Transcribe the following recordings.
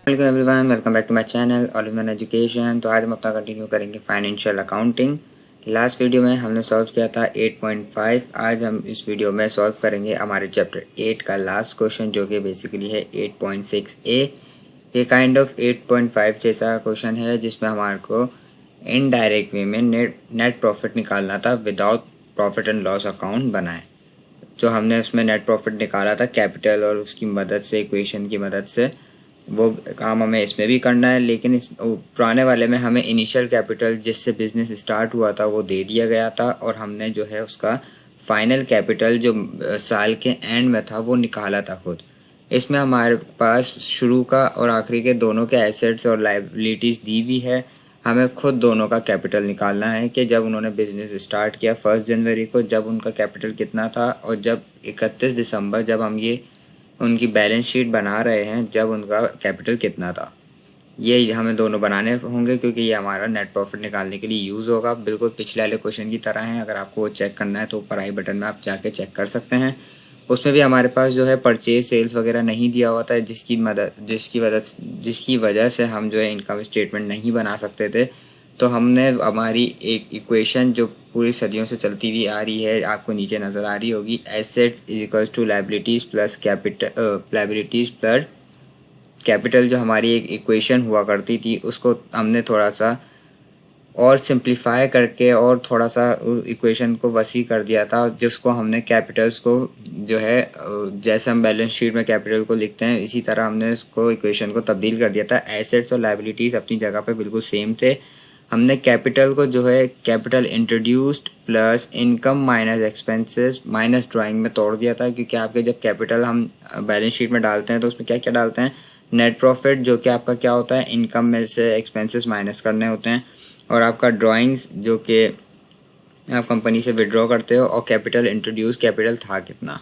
Welcome everyone, welcome back to my channel all in one education. तो आज हम अपना कंटिन्यू करेंगे फाइनेंशियल अकाउंटिंग। लास्ट वीडियो में हमने सॉल्व किया था 8.5। आज हम इस वीडियो में सॉल्व करेंगे हमारे चैप्टर 8 का लास्ट क्वेश्चन, जो कि बेसिकली है 8.6A। ये काइंड ऑफ 8.5 जैसा क्वेश्चन है, जिसमें हमारे को इनडायरेक्ट वे में नेट प्रॉफिट निकालना था without profit and loss account बनाए। जो हमने उसमें नेट प्रॉफिट निकाला था कैपिटल और उसकी मदद से, इक्वेशन की मदद से, वो काम हमें इसमें भी करना है। लेकिन इस पुराने वाले में हमें इनिशियल कैपिटल जिससे बिज़नेस स्टार्ट हुआ था वो दे दिया गया था, और हमने जो है उसका फाइनल कैपिटल जो साल के एंड में था वो निकाला था खुद। इसमें हमारे पास शुरू का और आखिरी के दोनों के एसेट्स और लाइबिलिटीज़ दी हुई है। हमें खुद दोनों का कैपिटल निकालना है कि जब उन्होंने बिज़नेस स्टार्ट किया 1 जनवरी को, जब उनका कैपिटल कितना था, और जब 31 दिसंबर जब हम ये उनकी बैलेंस शीट बना रहे हैं जब उनका कैपिटल कितना था। ये हमें दोनों बनाने होंगे क्योंकि ये हमारा नेट प्रॉफिट निकालने के लिए यूज़ होगा। बिल्कुल पिछले वाले क्वेश्चन की तरह है। अगर आपको वो चेक करना है तो ऊपर आई बटन में आप जाके चेक कर सकते हैं। उसमें भी हमारे पास जो है परचेज सेल्स वगैरह नहीं दिया हुआ था, जिसकी वजह से हम जो है इनकम स्टेटमेंट नहीं बना सकते थे। तो हमने हमारी एक इक्वेशन जो पूरी सदियों से चलती हुई आ रही है, आपको नीचे नज़र आ रही होगी, assets is equals to liabilities plus capital जो हमारी एक इक्वेशन हुआ करती थी, उसको हमने थोड़ा सा और सिंप्लीफाई करके और थोड़ा सा इक्वेशन को वसी कर दिया था, जिसको हमने कैपिटल्स को जो है जैसे हम बैलेंस शीट में कैपिटल को लिखते हैं इसी तरह हमने इसको इक्वेशन को तब्दील कर दिया था। एसेट्स और लाइबिलिटीज़ अपनी जगह पे बिल्कुल सेम थे। हमने कैपिटल को जो है capital introduced plus income minus expenses minus drawing में तोड़ दिया था, क्योंकि आपके जब कैपिटल हम बैलेंस शीट में डालते हैं तो उसमें क्या क्या डालते हैं, नेट प्रॉफिट, जो कि आपका क्या होता है, इनकम में से एक्सपेंसेस माइनस करने होते हैं, और आपका ड्राइंग्स जो कि आप कंपनी से विड्रॉ करते हो, और कैपिटल इंट्रोड्यूस, कैपिटल था कितना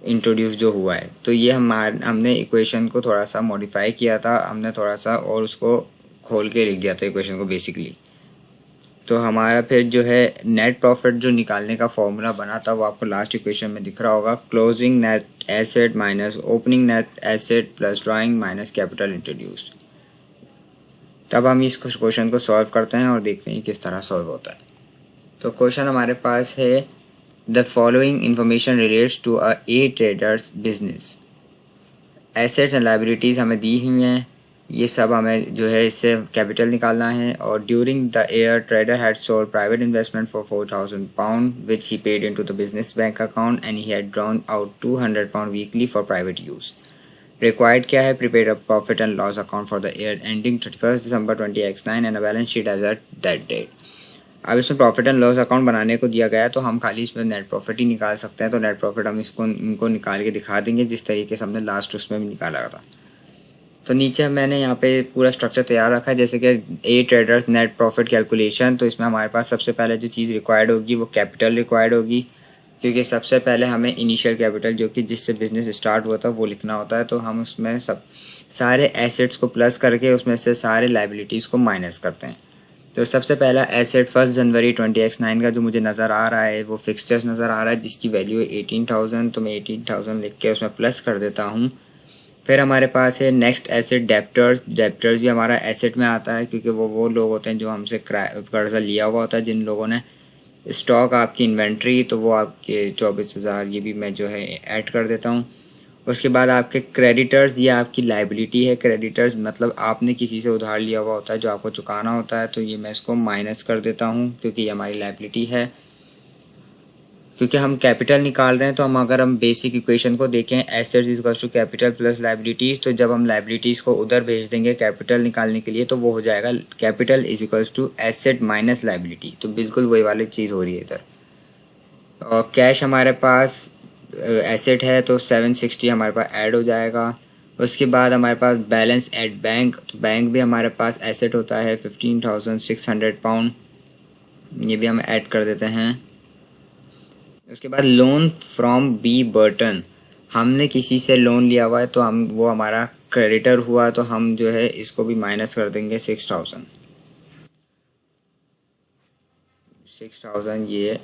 इंट्रोड्यूस जो हुआ है। तो ये हमने इक्वेशन को थोड़ा सा मॉडिफाई किया था, हमने थोड़ा सा और उसको खोल के लिख दिया था इक्वेशन को बेसिकली। तो हमारा फिर जो है नेट प्रॉफिट जो निकालने का फॉर्मूला बना था वो आपको लास्ट इक्वेशन में दिख रहा होगा, closing net asset minus opening net asset plus drawing minus capital introduced. तब हम इस क्वेश्चन को सॉल्व करते हैं और देखते हैं किस तरह सॉल्व होता है। तो क्वेश्चन हमारे पास है, the following information relates to a a trader's business. Assets and liabilities हमें दी हुई हैं, ये सब हमें जो है इससे कैपिटल निकालना है। और during the year trader had sold private investment for £4,000 which he paid into the business bank account and he had drawn out £200 weekly for private use. Required क्या है, prepare a profit and loss account for the year ending 31 December 2009 and a balance sheet as at that date. अब इसमें profit and loss account बनाने को दिया गया है, तो हम खाली इसमें नेट प्रॉफिट ही निकाल सकते हैं। तो नेट प्रॉफिट हम इनको निकाल के दिखा देंगे जिस तरीके से हमने लास्ट उसमें भी निकाला था। तो नीचे मैंने यहाँ पे पूरा स्ट्रक्चर तैयार रखा है, जैसे कि ए ट्रेडर्स नेट प्रॉफिट कैलकुलेशन। तो इसमें हमारे पास सबसे पहले जो चीज़ रिक्वायर्ड होगी वो कैपिटल रिक्वायर्ड होगी, क्योंकि सबसे पहले हमें इनिशियल कैपिटल जो कि जिससे बिज़नेस स्टार्ट हुआ था वो लिखना होता है। तो हम उसमें सब सारे एसेट्स को प्लस करके उसमें से सारे लाइबिलिटीज़ को माइनस करते हैं। तो सबसे पहला एसेट 1 जनवरी 2009 का जो मुझे नज़र आ रहा है वो फिक्सचर्स नज़र आ रहा है, जिसकी वैल्यू है 18,000। तो मैं 18,000 लिख के उसमें प्लस कर देता हूँ। फिर हमारे पास है नेक्स्ट एसेट डेप्टर्स। डेप्टर्स भी हमारा एसेट में आता है, क्योंकि वो लोग होते हैं जो हमसे कर्जा लिया हुआ होता है, जिन लोगों ने स्टॉक आपकी इन्वेंट्री, तो वो आपके 24,000 ये भी मैं जो है ऐड कर देता हूँ। उसके बाद आपके क्रेडिटर्स, ये आपकी लाइबिलिटी है। क्रेडिटर्स मतलब आपने किसी से उधार लिया हुआ होता है जो आपको चुकाना होता है, तो ये मैं इसको माइनस कर देता हूँ क्योंकि ये हमारी लाइबिलिटी है। क्योंकि हम कैपिटल निकाल रहे हैं, तो अगर हम बेसिक इक्वेशन को देखें, assets is equals to capital plus liabilities, तो जब हम लाइबिलिटीज़ को उधर भेज देंगे कैपिटल निकालने के लिए, तो वो हो जाएगा capital is equals to asset minus liability. तो बिल्कुल वही वाली चीज़ हो रही है इधर। और कैश हमारे पास एसेट है, तो 760 हमारे पास ऐड हो जाएगा। उसके बाद हमारे पास बैलेंस एट बैंक, तो बैंक भी हमारे पास एसेट होता है £15,600, ये भी हम ऐड कर देते हैं। उसके बाद लोन फ्रॉम बी बर्टन, हमने किसी से लोन लिया हुआ है, तो हम वो हमारा क्रेडिटर हुआ, तो हम जो है इसको भी माइनस कर देंगे 6,000 ये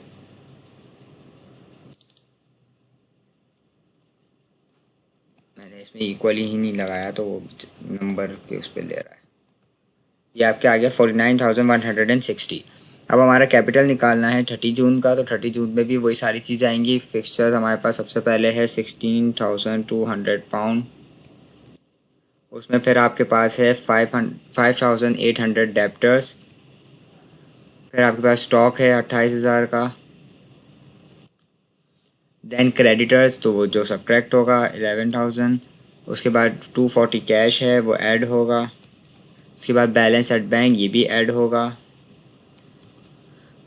मैंने इसमें इक्वली ही नहीं लगाया तो वो नंबर के उस पर ले रहा है। ये आपके आ गया 49,160। अब हमारा कैपिटल निकालना है 30 जून का, तो 30 जून में भी वही सारी चीज़ें आएंगी। फिक्सचर्स हमारे पास सबसे पहले है 16,200 पाउंड, उसमें फिर आपके पास है 5,800 डेप्टर्स, फिर आपके पास स्टॉक है 28,000 का। देन क्रेडिटर्स तो वो जो सब्ट्रैक्ट होगा 11,000। उसके बाद 240 कैश है वो ऐड होगा। उसके बाद बैलेंस एट बैंक ये भी ऐड होगा।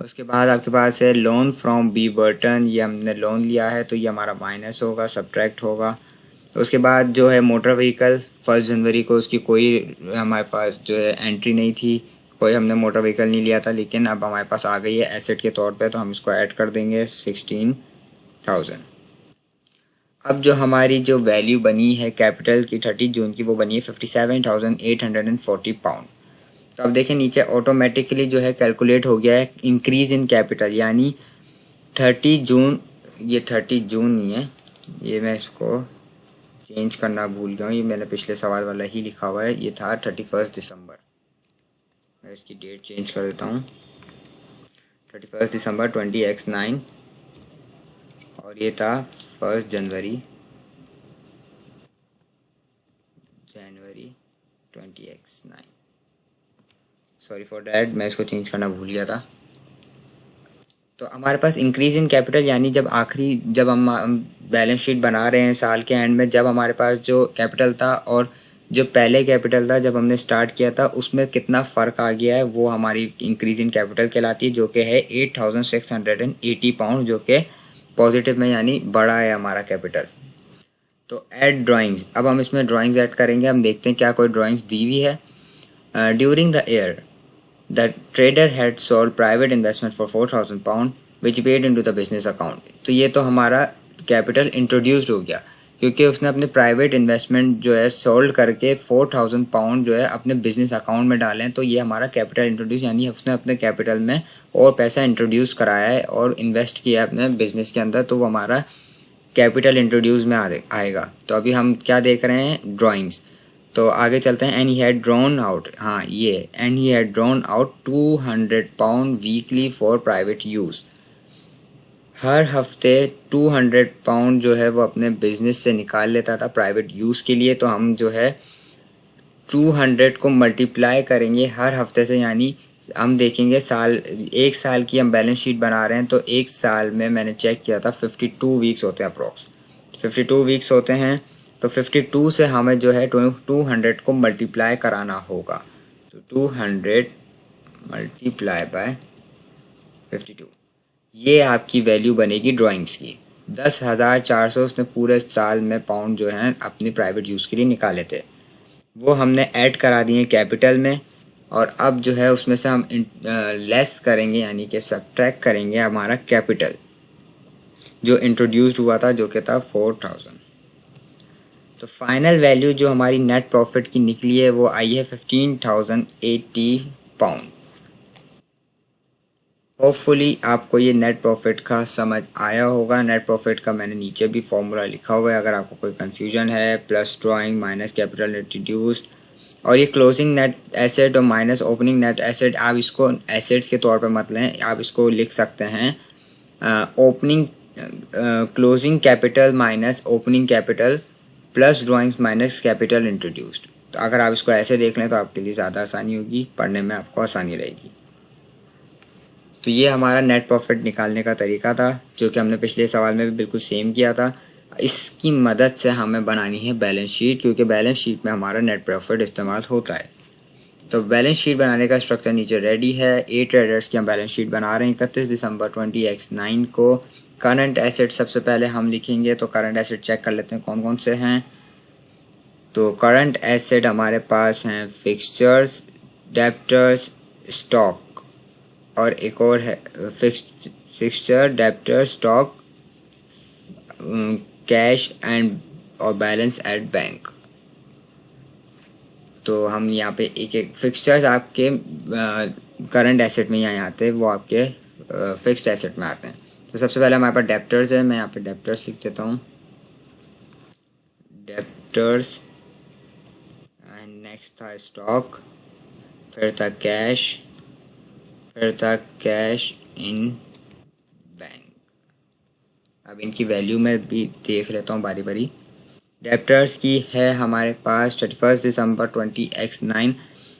उसके बाद आपके पास है लोन फ्रॉम बी बर्टन, ये हमने लोन लिया है तो ये हमारा माइनस होगा, सब्ट्रैक्ट होगा। उसके बाद जो है मोटर व्हीकल 1 जनवरी को उसकी कोई हमारे पास जो है एंट्री नहीं थी, कोई हमने मोटर व्हीकल नहीं लिया था, लेकिन अब हमारे पास आ गई है एसेट के तौर पे, तो हम इसको ऐड कर देंगे 16,000। अब जो हमारी जो वैल्यू बनी है कैपिटल की 30 जून की, वो बनी है 57,840 पाउंड। तो अब देखें नीचे ऑटोमेटिकली जो है कैलकुलेट हो गया है इंक्रीज़ इन कैपिटल, यानी 30 जून, ये 30 जून नहीं है, ये मैं इसको चेंज करना भूल गया हूँ, ये मैंने पिछले सवाल वाला ही लिखा हुआ है, ये था 31 दिसंबर। मैं इसकी डेट चेंज कर देता हूँ, 31 दिसंबर 20x9, और ये था 1 जनवरी 20x9। सॉरी फॉर डैट, मैं इसको चेंज करना भूल गया था। तो हमारे पास इंक्रीज़ इन कैपिटल यानी जब हम बैलेंस शीट बना रहे हैं साल के एंड में, जब हमारे पास जो कैपिटल था और जो पहले कैपिटल था जब हमने स्टार्ट किया था उसमें कितना फ़र्क आ गया है, वो हमारी इंक्रीज़ इन कैपिटल कहलाती है, जो कि है 8,680 पाउंड, जो कि पॉजिटिव में यानी बड़ा है हमारा कैपिटल। तो ऐड ड्राइंग्स, अब हम इसमें ड्राइंग्स ऐड करेंगे। हम देखते हैं क्या कोई ड्राइंग्स दी हुई है। During the year the trader had sold private investment for 4,000 pound which paid into the business account। तो ये तो हमारा कैपिटल इंट्रोड्यूस्ड हो गया क्योंकि उसने अपने प्राइवेट इन्वेस्टमेंट जो है सोल्ड करके 4,000 पाउंड जो है अपने बिजनेस अकाउंट में डालें, तो ये हमारा कैपिटल इंट्रोड्यूस, यानी उसने अपने कैपिटल में और पैसा इंट्रोड्यूस कराया है और इन्वेस्ट किया है अपने बिजनेस के अंदर, तो वो हमारा कैपिटल इंट्रोड्यूस में आएगा। तो अभी हम क्या देख रहे हैं, ड्राइंग्स। तो आगे चलते हैं। And he had drawn out, हाँ ये and he had drawn out 200 pound weekly for private use. हर हफ्ते 200 पाउंड जो है वो अपने बिजनेस से निकाल लेता था प्राइवेट यूज़ के लिए। तो हम जो है 200 को मल्टीप्लाई करेंगे हर हफ्ते से, यानी हम देखेंगे एक साल की हम बैलेंस शीट बना रहे हैं, तो एक साल में मैंने चेक किया था 52 वीक्स होते हैं अप्रोक्स, 52 वीक्स होते हैं। तो 52 से हमें जो है 200 को मल्टीप्लाई कराना होगा। तो 200 मल्टीप्लाई बाय 52, ये आपकी वैल्यू बनेगी ड्राइंग्स की। 10,400 उसने पूरे साल में पाउंड जो हैं अपनी प्राइवेट यूज़ के लिए निकाले थे, वो हमने ऐड करा दिए कैपिटल में। और अब जो है उसमें से हम लेस करेंगे, यानी कि सब्ट्रैक्ट करेंगे हमारा कैपिटल जो इंट्रोड्यूस्ड हुआ था, जो कि था 4,000। तो फाइनल वैल्यू जो हमारी नेट प्रॉफिट की निकली है वो आई है 15,080 पाउंड। होपफुली आपको ये नेट प्रॉफिट का समझ आया होगा। नेट प्रॉफिट का मैंने नीचे भी फॉर्मूला लिखा हुआ है, अगर आपको कोई कंफ्यूजन है। Plus drawing minus capital introduced, और ये क्लोजिंग नेट एसेट और माइनस ओपनिंग नेट एसेट, आप इसको एसेट्स के तौर पे मत लें, आप इसको लिख सकते हैं opening closing capital minus opening capital plus drawings minus capital introduced. तो अगर आप इसको ऐसे देख लें तो आपके लिए ज़्यादा आसानी होगी, पढ़ने में आपको आसानी रहेगी। तो ये हमारा नेट प्रॉफिट निकालने का तरीका था, जो कि हमने पिछले सवाल में भी बिल्कुल सेम किया था। इसकी मदद से हमें बनानी है बैलेंस शीट, क्योंकि बैलेंस शीट में हमारा नेट प्रॉफिट इस्तेमाल होता है। तो बैलेंस शीट बनाने का स्ट्रक्चर नीचे रेडी है। 8 ट्रेडर्स की हम बैलेंस शीट बना रहे हैं 31 दिसंबर 20x9 को। करंट एसेट सबसे पहले हम लिखेंगे, तो करंट एसेट चेक कर लेते हैं कौन कौन से हैं। तो करंट एसेट हमारे पास हैं फिक्सचर्स, डेप्टर्स, स्टॉक, और एक और है fixture, debtor, stock, cash and और बैलेंस एट बैंक। तो हम यहाँ पे एक एक फिक्सचर्स आपके करंट एसेट में यहाँ आते हैं, वो आपके फिक्स्ड एसेट में आते हैं। तो सबसे पहले हमारे पास डेप्टर्स है, मैं यहाँ पे डेप्टर्स लिख देता हूँ। डेप्टर्स एंड नेक्स्ट था स्टॉक, फिर था कैश, फिर था कैश इन बैंक। अब इनकी वैल्यू मैं भी देख लेता हूँ बारी बारी। डेप्टर्स की है हमारे पास 31 दिसंबर 20x9।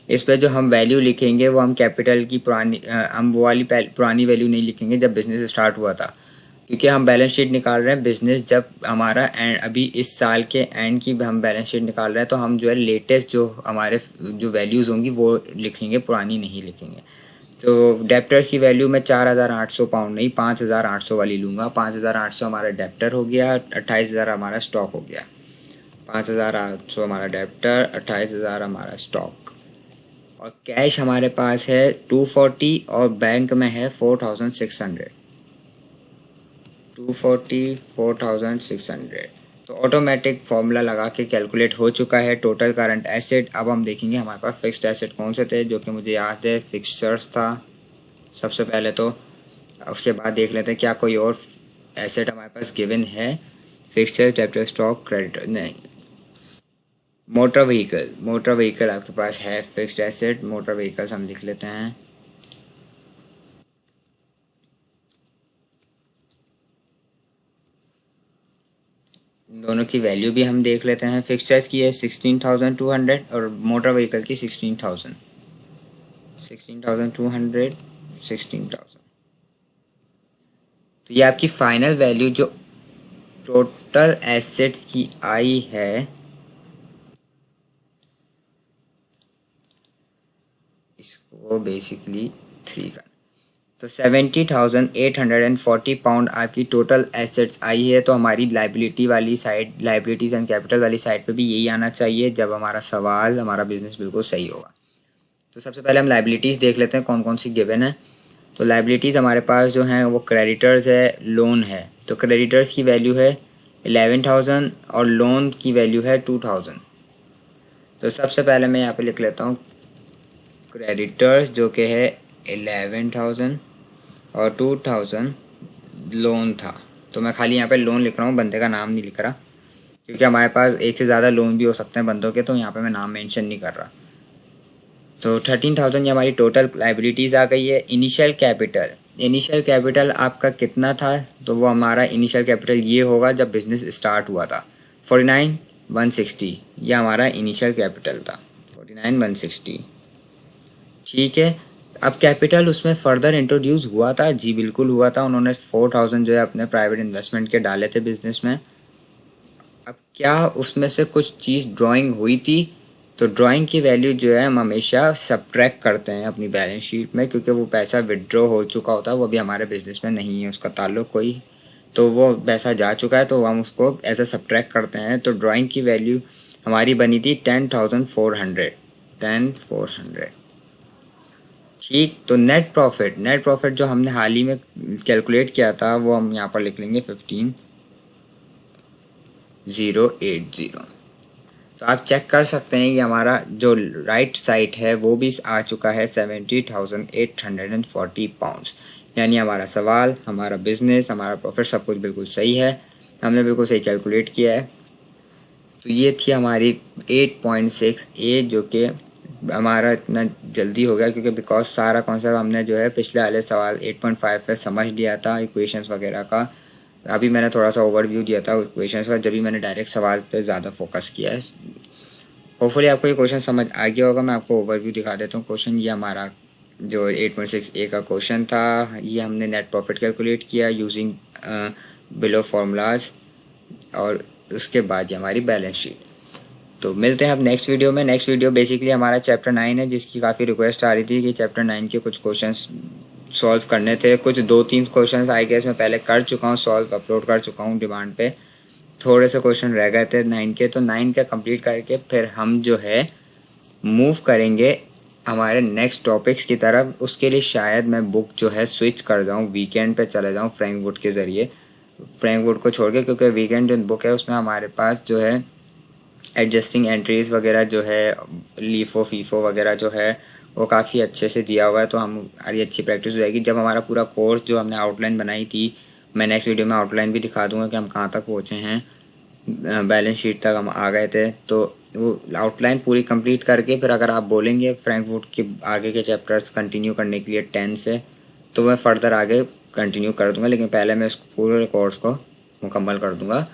इस पर जो हम वैल्यू लिखेंगे वो हम कैपिटल की पुरानी हम वो वाली पुरानी वैल्यू नहीं लिखेंगे जब बिज़नेस स्टार्ट हुआ था, क्योंकि हम बैलेंस शीट निकाल रहे हैं बिज़नेस जब हमारा एंड अभी इस साल के एंड की हम बैलेंस शीट निकाल रहे हैं, तो हम जो है लेटेस्ट जो हमारे जो वैल्यूज़ होंगी वो लिखेंगे, पुरानी नहीं लिखेंगे। तो डेप्टर्स की वैल्यू मैं 4,800 पाउंड नहीं 5,800 वाली लूँगा। 5,800 हमारा डेप्टर हो गया, 28,000 हमारा स्टॉक हो गया। 5,800 हमारा डेप्टर, 28,000 हमारा स्टॉक। और कैश हमारे पास है 240 और बैंक में है 4,600। 240 4,600। तो ऑटोमेटिक फॉर्मूला लगा के कैलकुलेट हो चुका है टोटल करंट एसेट। अब हम देखेंगे हमारे पास फिक्स्ड एसेट कौन से थे, जो कि मुझे याद है फिक्सर्स था सबसे पहले। तो उसके बाद देख लेते हैं क्या कोई और एसेट हमारे पास गिवन है। फिक्सचर, डेब्टर, स्टॉक, क्रेडिटर, नहीं। मोटर व्हीकल, मोटर व्हीकल आपके पास है फिक्स्ड एसेट। मोटर व्हीकल्स हम लिख लेते हैं। दोनों की वैल्यू भी हम देख लेते हैं। फिक्सचर्स की है 16,200 और मोटर व्हीकल की 16,000। 16,200, 16,000। तो ये आपकी फाइनल वैल्यू जो टोटल एसेट्स की आई है, इसको बेसिकली 3 का, तो 70,840 पाउंड आपकी टोटल एसेट्स आई है। तो हमारी लाइबिलिटी वाली साइड, लाइबिलिटीज़ एंड कैपिटल वाली साइड पे भी यही आना चाहिए जब हमारा सवाल, हमारा बिजनेस बिल्कुल सही होगा। तो सबसे पहले हम लाइबिलिटीज़ देख लेते हैं कौन कौन सी गिवन है। तो लाइबिलिटीज़ हमारे पास जो हैं वो क्रेडिटर्स है, लोन है। तो क्रेडिटर्स की वैल्यू है 11,000 और लोन की वैल्यू है 2,000। तो सबसे पहले मैं यहाँ पे लिख लेता हूँ क्रेडिटर्स जो कि है 11,000 और 2,000 लोन था। तो मैं खाली यहाँ पे लोन लिख रहा हूँ, बंदे का नाम नहीं लिख रहा, क्योंकि हमारे पास एक से ज़्यादा लोन भी हो सकते हैं बंदों के, तो यहाँ पे मैं नाम मेंशन नहीं कर रहा। तो 13,000 ये हमारी टोटल लाइबिलिटीज़ आ गई है। इनिशियल कैपिटल, इनिशियल कैपिटल आपका कितना था, तो वो हमारा इनिशियल कैपिटल ये होगा जब बिज़नेस स्टार्ट हुआ था 49,160। ये हमारा इनिशियल कैपिटल था 49,160। ठीक है। अब कैपिटल उसमें फ़र्दर इंट्रोड्यूस हुआ था, जी बिल्कुल हुआ था। उन्होंने 4,000 जो है अपने प्राइवेट इन्वेस्टमेंट के डाले थे बिज़नेस में। अब क्या उसमें से कुछ चीज़ ड्राइंग हुई थी, तो ड्राइंग की वैल्यू जो है हम हमेशा सब्ट्रैक्ट करते हैं अपनी बैलेंस शीट में, क्योंकि वो पैसा विड्रॉ हो चुका होता है, वो भी हमारे बिज़नेस में नहीं है उसका ताल्लुक कोई, तो वो पैसा जा चुका है, तो हम उसको ऐसा सब्ट्रैक्ट करते हैं। तो ड्राइंग की वैल्यू हमारी बनी थी 10,400, 10,400। ठीक। तो नेट प्रॉफिट, नेट प्रॉफिट जो हमने हाल ही में कैलकुलेट किया था वो हम यहाँ पर लिख लेंगे 15,080। तो आप चेक कर सकते हैं कि हमारा जो राइट साइड है वो भी आ चुका है 70,840 पाउंड्स। यानी हमारा सवाल, हमारा बिजनेस, हमारा प्रॉफिट सब कुछ बिल्कुल सही है, हमने बिल्कुल सही कैलकुलेट किया है। तो ये थी हमारी 8.6 ए, जो कि हमारा इतना जल्दी हो गया क्योंकि बिकॉज सारा कॉन्सेप्ट हमने जो है पिछले वाले सवाल 8.5 पे समझ लिया था, इक्वेशंस वगैरह का। अभी मैंने थोड़ा सा ओवरव्यू दिया था इक्वेशंस का, जब भी मैंने डायरेक्ट सवाल पे ज़्यादा फोकस किया है। होपफुली आपको ये क्वेश्चन समझ आ गया होगा। मैं आपको ओवरव्यू दिखा देता हूँ क्वेश्चन। ये हमारा जो 8.6 ए का क्वेश्चन था, ये हमने नेट प्रॉफिट कैलकुलेट किया यूजिंग बिलो फार्मूलाज, और उसके बाद ये हमारी बैलेंस शीट। तो मिलते हैं अब नेक्स्ट वीडियो में। नेक्स्ट वीडियो बेसिकली हमारा चैप्टर 9 है, जिसकी काफ़ी रिक्वेस्ट आ रही थी कि चैप्टर 9 के कुछ क्वेश्चंस सॉल्व करने थे। कुछ 2-3 क्वेश्चंस आई गेस मैं पहले कर चुका हूँ, सॉल्व अपलोड कर चुका हूँ डिमांड पे। थोड़े से क्वेश्चन रह गए थे 9 के, तो 9 का कंप्लीट करके फिर हम जो है मूव करेंगे हमारे नेक्स्ट टॉपिक्स की तरफ। उसके लिए शायद मैं बुक जो है स्विच कर जाऊँ, वीकेंड पे चले जाऊँ फ्रैंकवुड के ज़रिए, फ्रैंकवुड को छोड़ के, क्योंकि वीकेंड जो बुक है उसमें हमारे पास जो है एडजस्टिंग एंट्रीज़ वगैरह जो है, लीफो फीफो वगैरह जो है वो काफ़ी अच्छे से दिया हुआ है, तो हमारी अच्छी प्रैक्टिस हो जाएगी। जब हमारा पूरा कोर्स जो हमने आउटलाइन बनाई थी, मैं नेक्स्ट वीडियो में आउटलाइन भी दिखा दूंगा कि हम कहाँ तक पहुँचे हैं। बैलेंस शीट तक हम आ गए थे। तो वो आउटलाइन पूरी कंप्लीट करके फिर अगर आप बोलेंगे फ्रैंकफर्ट के आगे के चैप्टर्स कंटिन्यू करने के लिए 10 से, तो मैं फ़र्दर आगे कंटिन्यू कर दूंगा, लेकिन पहले मैं इसको पूरे कोर्स को मुकम्मल कर दूंगा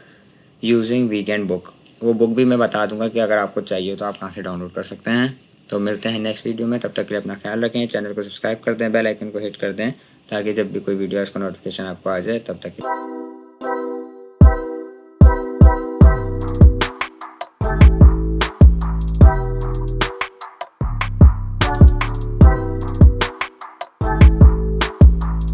यूजिंग वीकेंड बुक। वो बुक भी मैं बता दूंगा कि अगर आपको चाहिए तो आप कहाँ से डाउनलोड कर सकते हैं। तो मिलते हैं नेक्स्ट वीडियो में, तब तक के लिए अपना ख्याल रखें, चैनल को सब्सक्राइब कर दें, बेल आइकन को हिट कर दें ताकि जब भी कोई वीडियो है उसका नोटिफिकेशन आपको आ जाए। तब तक